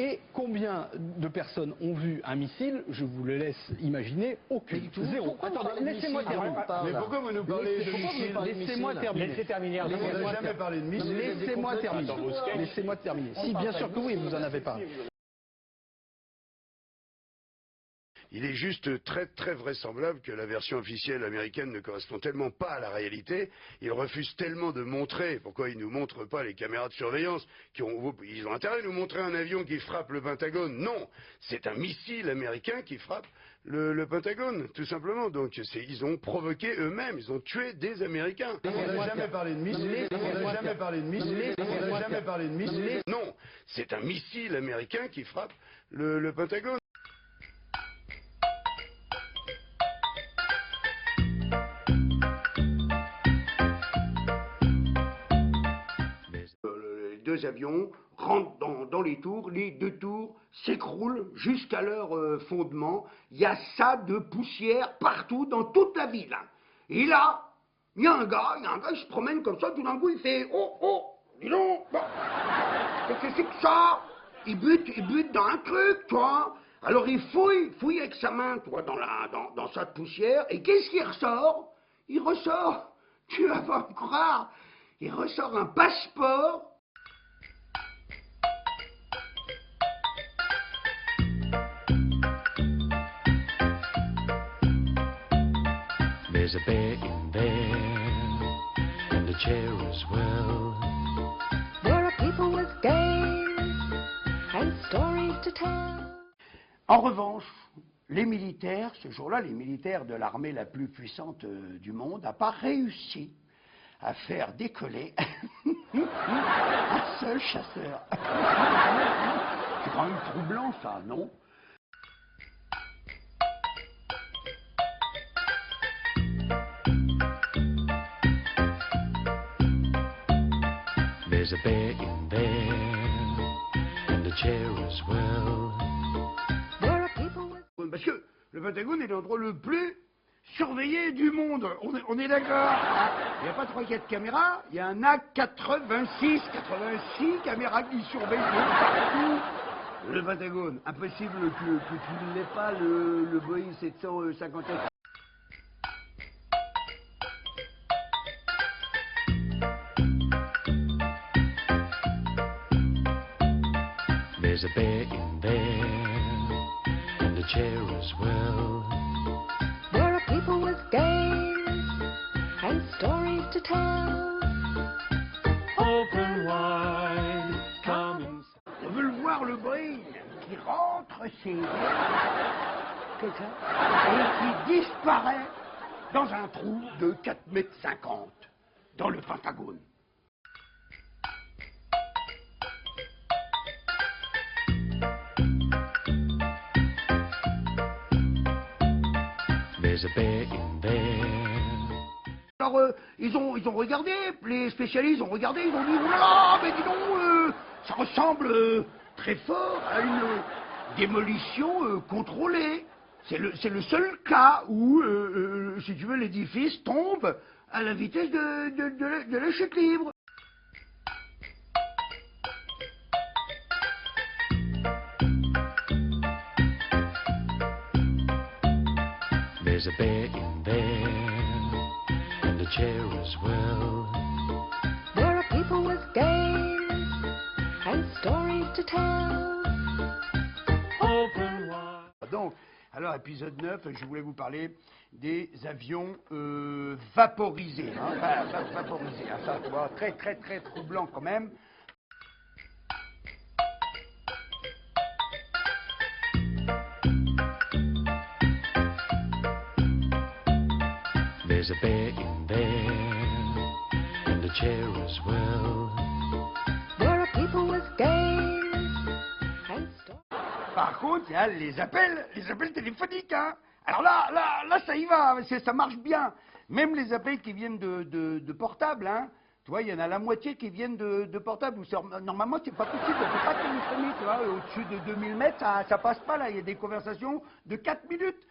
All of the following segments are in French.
Et combien de personnes ont vu un missile? Je vous le laisse imaginer, aucune. Zéro. Attendez, laissez-moi terminer. Mais pourquoi vous nous parlez de missiles? Laissez-moi terminer. Laissez terminer. On n'a jamais parlé de missiles. Laissez-moi terminer. Laissez-moi terminer. Si, bien sûr que oui, vous en avez parlé. Il est juste très vraisemblable que la version officielle américaine ne correspond tellement pas à la réalité. Ils refusent tellement de montrer. Pourquoi ils ne nous montrent pas les caméras de surveillance ils ont intérêt à nous montrer un avion qui frappe le Pentagone. Non, c'est un missile américain qui frappe le Pentagone, tout simplement. Donc ils ont provoqué eux-mêmes, ils ont tué des Américains. On n'a jamais parlé de missiles. On n'a jamais parlé de missiles. On n'a jamais parlé de missiles. Non, c'est un missile américain qui frappe le Pentagone. Les deux avions rentrent dans les tours, les deux tours s'écroulent jusqu'à leur fondement. Il y a ça de poussière partout dans toute la ville. Et là, il y a un gars, il se promène comme ça, tout d'un coup il fait « Oh, dis donc, qu'est-ce que c'est que ça ?» Il bute dans un truc, toi. Alors il fouille avec sa main, toi, dans sa poussière, et qu'est-ce qui ressort? Il ressort, tu vas pas me croire, il ressort un passeport. There's a bear in there, and a chair as well. There are people with games and stories to tell. En revanche, les militaires, ce jour-là, les militaires de l'armée la plus puissante du monde, n'ont pas réussi à faire décoller un seul chasseur. C'est quand même troublant, ça, non? There's a bear in there, and a chair as well. There are people with... Parce que le Pentagone est l'endroit le plus surveillé du monde. On est d'accord. Il n'y a pas 3-4 caméras, il y en a 86 caméras qui surveillent partout. Le Pentagone, impossible que tu ne l'aies pas, le Boeing 757. There's a bear in there, and a chair as well. There are people with games and stories to tell. Open wide, come inside. On veut le voir, le Boeing, qui rentre chez lui, comme ça, et qui disparaît dans un trou de 4,50 m dans le Pentagone. There's a bear in there. Alors, ils ont regardé, les spécialistes ont regardé, ils ont dit, oula, mais dis donc, ça ressemble très fort à une démolition contrôlée. C'est le seul cas où, si tu veux, l'édifice tombe à la vitesse de la chute libre. There's a bear in there, and a chair as well. There are people with games and stories to tell. Open wide. Donc, alors, épisode 9, je voulais vous parler des avions vaporisés. Vaporisés, hein, ça, tu vois, très troublant quand même. There's a bear in there, and a chair as well. There are people with games and stories. Par contre, il y a les appels téléphoniques, hein. Alors là, ça y va, ça marche bien. Même les appels qui viennent de portables, hein. Tu vois, il y en a la moitié qui viennent de portables. Normalement, c'est pas possible, on peut pas téléphoner, tu vois. Au-dessus de 2000 mètres, ça passe pas, là. Il y a des conversations de 4 minutes.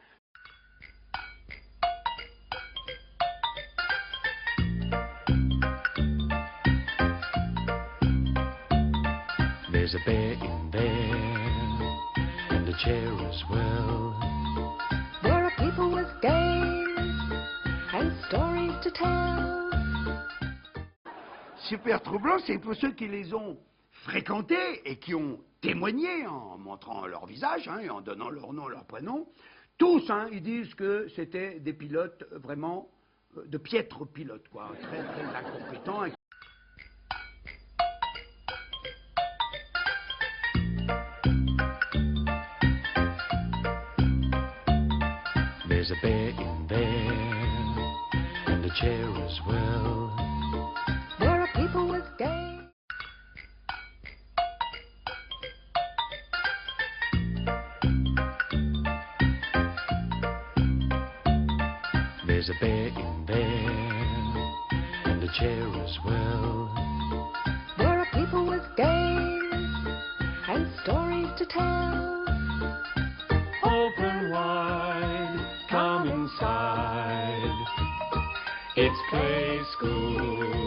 There's a bear in there, chair as well. There are people with games and stories to tell. Super troublant, c'est pour ceux qui les ont fréquentés et qui ont témoigné en montrant leur visage et en donnant leur nom, leur prénom. Tous, ils disent que c'était des pilotes vraiment de piètres pilotes, quoi, très très incompétents. There's a bear in there, and a chair as well. There are people with games. There's a bear in there, and a chair as well. There are people with games and stories to tell. Open wide, come inside. It's Play School.